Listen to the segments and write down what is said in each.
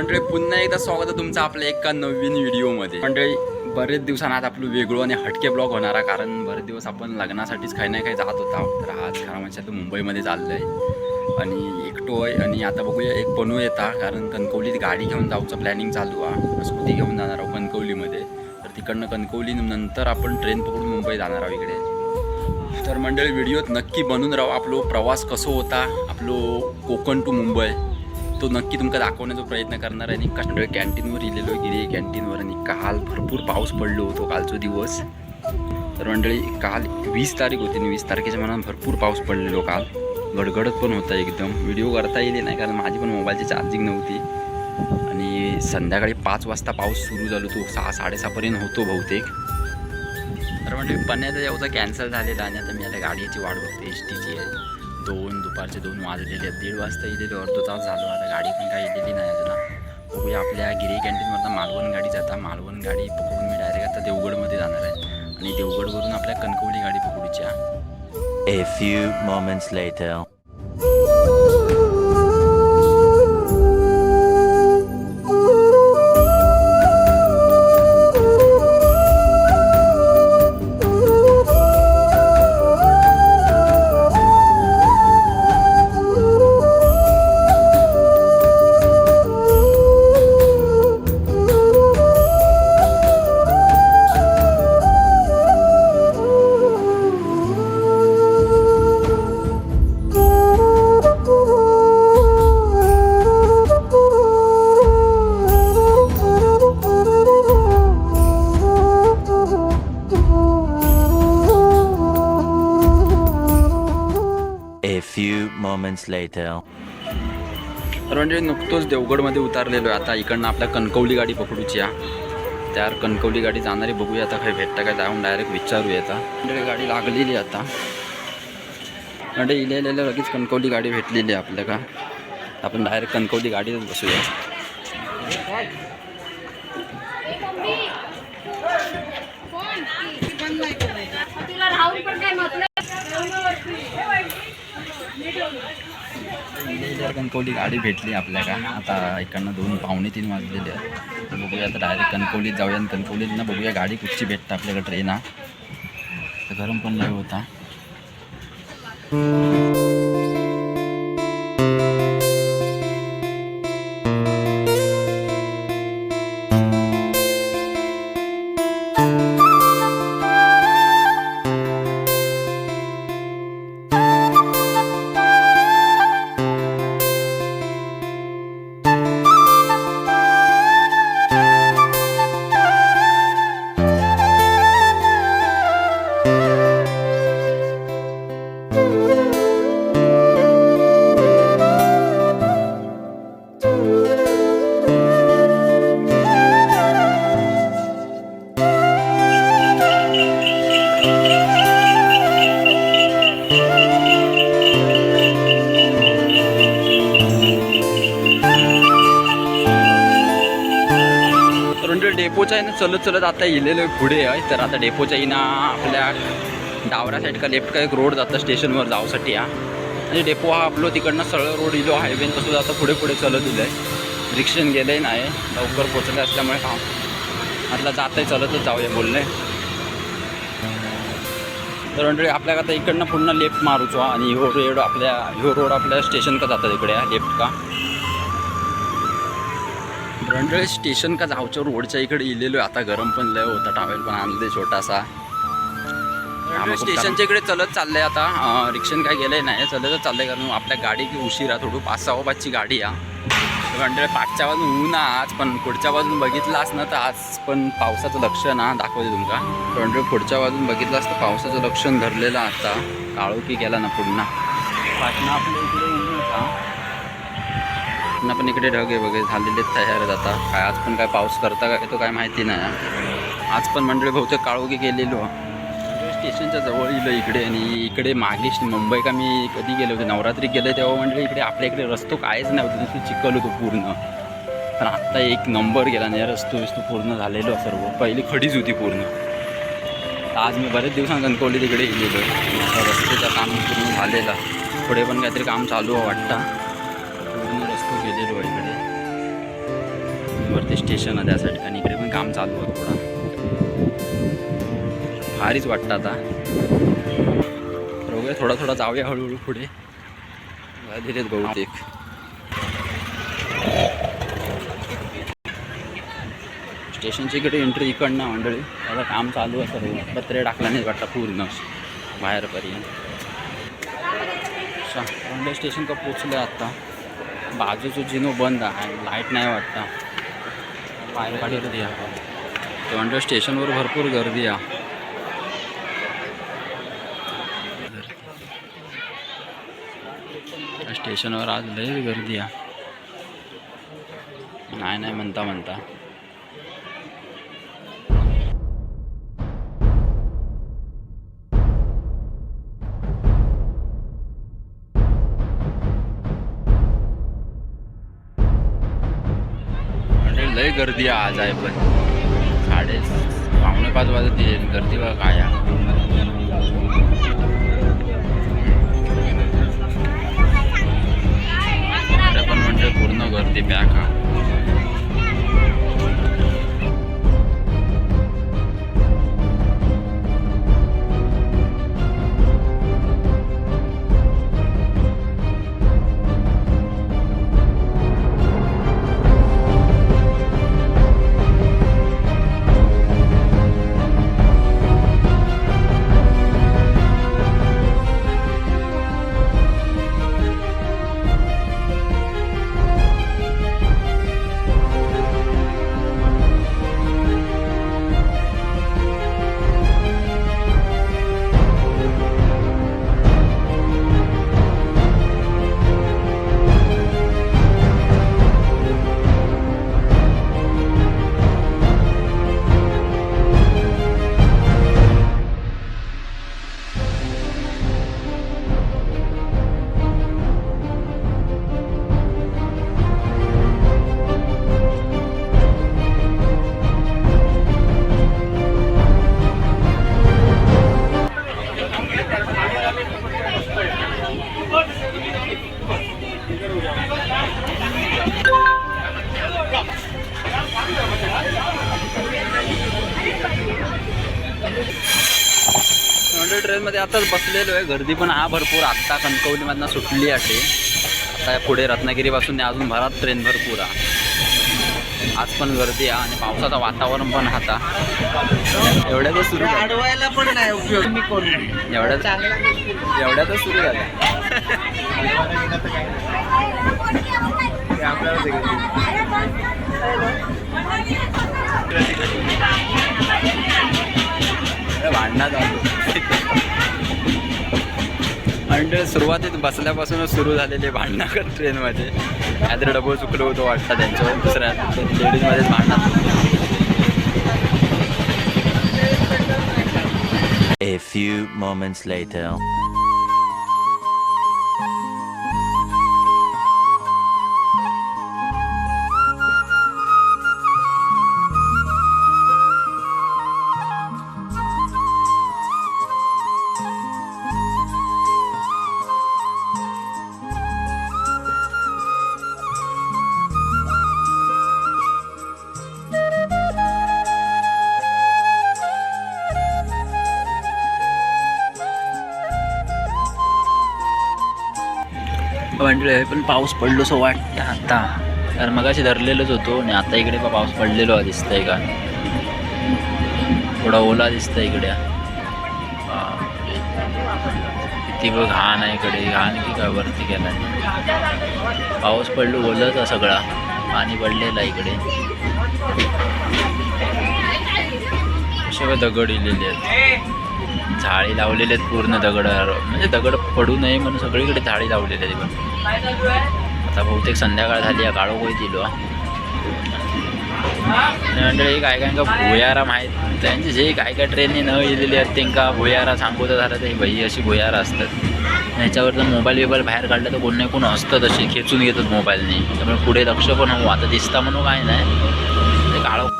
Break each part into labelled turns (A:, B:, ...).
A: मंडळी पुन्हा एकदा स्वागत आहे तुमचं आपल्या एका नवीन व्हिडिओमध्ये। मंडळी बरेच दिवसांत आज आपलं वेगळं आणि हटके ब्लॉग होणार आहे, कारण बरेच दिवस आपण लग्नासाठीच काही ना काही जात होता। तर आज खरं म्हणजे आता मुंबईमध्ये चाललं आहे आणि एकटो आहे आणि आता बघूया एक पनू येता, कारण कणकवलीत गाडी घेऊन जाऊचं प्लॅनिंग चालू आहे। स्कूटी घेऊन जाणार आहोत कणकवलीमध्ये, तर तिकडनं कणकवली नंतर आपण ट्रेन पकडून मुंबई जाणार आहोत इकडे। तर मंडळी व्हिडिओत नक्की बनून राहा। आपलो प्रवास कसं होता, आपलो कोकण टू मुंबई तो नक्की तुमका दाखवण्याचा प्रयत्न करणार आहे। आणि कॅन्टीनवर इलेलो गिरी कॅन्टीनवर, आणि काल भरपूर पाऊस पडलो होतो कालचा दिवस। तर मंडळी काल 20 तारीख होती आणि 20 तारखेच्या मनात भरपूर पाऊस पडलेलो काल, गडगडत पण होता एकदम। व्हिडिओ करता येईल नाही कारण माझी पण मोबाईलची चार्जिंग नव्हती। आणि संध्याकाळी 5 वाजता पाऊस सुरू झालो, तो 6-6:30 होतो बहुतेक। तर मंडळी पण्याचा यावचा कॅन्सल झालेला आणि आता मी आता गाडीची वाट बघते, एसटीची आहे। दुपारचे 2 वाजलेले आहेत, 1:30 वाजता इलेले, अर्धा तास झालो। आता गाडी पण काही इलेली नाही अजून। बघूया आपल्या गिरी कॅन्टीनवरनं मालवण गाडी जाता, मालवण गाडी पकडून मी डायरेक्ट आता देवगडमध्ये जाणार आहे आणि देवगडवरून आपल्या कणकवली गाडी पकडूची आहे।
B: A few moments later. A few moments later.
A: तर म्हणजे नुकतंच देवगडमध्ये उतारलेलो आहे। आता इकडनं आपल्या कणकवली गाडी पकडूची आहे। त्यावर कणकवली गाडी जाणारी बघूया आता काही भेटतं काय, जाऊन डायरेक्ट विचारूया। आता म्हणजे गाडी लागलेली आता, म्हणजे इलेलेलं लगेच कणकवली गाडी भेटलेली आहे आपल्याला। आपण डायरेक्ट कणकवली गाडीतच बसूया। कणकवली गाडी भेटली आपल्याला। आता इकडनं 2-2:45 वाजलेले आहेत। बघूया आता डायरेक्ट कणकवलीत जाऊया आणि कणकवलीतनं बघूया गाडी कुठची भेटतं आपल्याकडे। ट्रेन हा तर गरम पण लय होता। डेपोच्या इनं चलत चलत आता इलेलो पुढे आहे। तर आता डेपोच्या इनं आपल्या डावऱ्या साईड का लेफ्ट का एक रोड जातं स्टेशनवर जाऊसाठी हा। आणि डेपो हा आपलं तिकडनं सरळ रोड इलो हायवेन तसं जातं पुढे पुढे चलत इलं आहे। रिक्षेन गेलंय नाही, लवकर पोचलं असल्यामुळे काम म्हटलं जातं चलतच जाऊया बोलले। तर म्हणजे आपल्याला आता इकडनं पुन्हा लेफ्ट मारूचो आणि ह्यो रोड आपल्या स्टेशन का जातात इकडे लेफ्ट का। रंडळे स्टेशन का जाऊच्या रोडच्या इकडे इलेलो आता, गरम पण लय होता। टावेल पण आणले छोटासा। स्टेशनच्या इकडे चलत चाललंय आता, रिक्षेन काय गेलंय नाही, चलतच चाललंय कारण आपल्या गाडी की उशिरा थोडं 5-6 वाजची गाडी आहे। रंडळे पाठच्या बाजून ऊन आज, पण पुढच्या बाजून बघितलास ना तर आज पण पावसाचं लक्षण हा दाखवते तुमका। रंडळे पुढच्या बाजून बघितलास तर पावसाचं लक्षण धरलेलं आता, काळोखी गेला ना पुन्हा पाठणं आपल्या इकडे ऊन होता, पण इकडे ढग आहे वगैरे झालेले तयार जाता। काय आज पण काय पाऊस करता काय तो काय माहिती नाही। आज पण मंडळी बहुतेक काळोखी गेलेलो स्टेशनच्या जवळ इलं इकडे। आणि इकडे मागे मुंबई का मी कधी गेलो होते, नवरात्री गेले तेव्हा मंडळी इकडे आपल्या इकडे रस्तो कायच नव्हतं, नुसतं चिखल होतो पूर्ण। पण आत्ता एक नंबर गेला नाही, रस्तो पूर्ण झालेलो सर्व, पहिली खडीच होती पूर्ण। आज मी बरेच दिवसांनी कणकवली तिकडे गेलेलो, रस्त्याचं काम पूर्ण झालेलं, पुढे पण काहीतरी काम चालू आहे वाटतं, पूर्ण रस्तो गेलेलो इकडे। वरती स्टेशन आहे त्यासाठी, आणि इकडे पण काम चालू आहे थोडा. भारीच वाटतं आता. बघूया थोडा थोडा जाऊया हळूहळू पुढे. धीरेच बहुतेक. स्टेशनची इकडे एंट्री इकडनं मंडळी. आता काम चालू आहे सर्व. पत्रे टाकला नाही वाटतं पूर्ण बाहेरपर्यंत. रंडे स्टेशन का पोचलं आता. बाजूचं जिनो बंद आहे, लाईट नाही वाटतं. बाहेर काढील द्या. रंडे स्टेशनवर भरपूर गर्दी आहे. स्टेशनवर आज लय गर्दी आहे. नाही म्हणता लय गर्दी आज आहे. पण 4:45 वाजत येईल. गर्दी बघा काय पण म्हणजे पूर्ण गर्दी पॅक हा. ट्रेनमध्ये आताच बसलेलो आहे. गर्दी पण हा भरपूर. आत्ता कणकवलीमधनं सुटली आहे ट्रेन. आता पुढे रत्नागिरीपासून अजून भरात ट्रेन भरपूर आहे. आज पण गर्दी आहे आणि पावसाचं वातावरण पण आता एवढ्यातच सुरू
C: अडवायला पण नाही उपयोग. मी कोण
A: एवढ्यातच सुरू झालं. भांडणात आलो. आणि सुरुवातीत बसल्यापासूनच सुरू झालेले भांडणं ट्रेनमध्ये. काहीतरी डबल चुकलं होतं वाटतं त्यांच्यावर. दुसऱ्या लेडीजमध्येच भांडणात.
B: A few moments later.
A: म्हणजे पण पाऊस पडलोसं वाटतं आता. कारण मगाशी धरलेलंच होतो आणि आता इकडे पाऊस पडलेलो दिसतंय का. थोडा ओला दिसतंय इकडे. किती बघ घाण आहे इकडे. घाण की काय वरती गेला. पाऊस पडलो ओलंच सगळा. पाणी पडलेलं आहे इकडे. असे दगड इलेले आहेत. झाडी लावलेले आहेत पूर्ण दगड. म्हणजे दगड पडू नये म्हणून सगळीकडे झाडी लावलेली आहे. आता बहुतेक संध्याकाळ झाली आहे. काळोख दिलो मंडळी. काय काय का भुयारा माहीत. त्यांचे जे काय काय ट्रेनने न येलेले आहेत त्यांना भुयारा सांगू तर झालं. ते बाई अशी भुयारा असतात. ह्याच्यावर जर मोबाईल बाहेर काढला तर कोण नाही कोण असतं तसे खेचून घेतात मोबाईलने. त्यामुळे पुढे लक्ष पण हवं. आता दिसता म्हणून काय नाही. ते काळोख.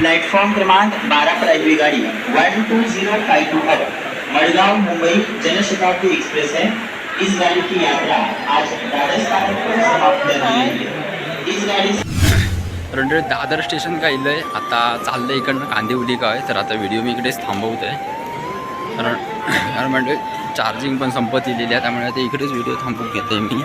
D: प्लॅटफॉर्म क्रमांक 12 पर आएगी गाड़ी 12052 मडगांव मुंबई जनशताब्दी एक्सप्रेस है। इस गाड़ी की यात्रा आज राजस्थान को समाप्त कर रही है। इस गाड़ी
A: म्हणजे दादर स्टेशन काय इलं आहे आता चाललं इकडनं कांदिवली काय तर आता व्हिडिओ मी इकडेच थांबवतो आहे कारण म्हणजे चार्जिंग पण संपत इलेली आहे त्यामुळे आता इकडेच व्हिडिओ थांबवून घेतो आहे मी।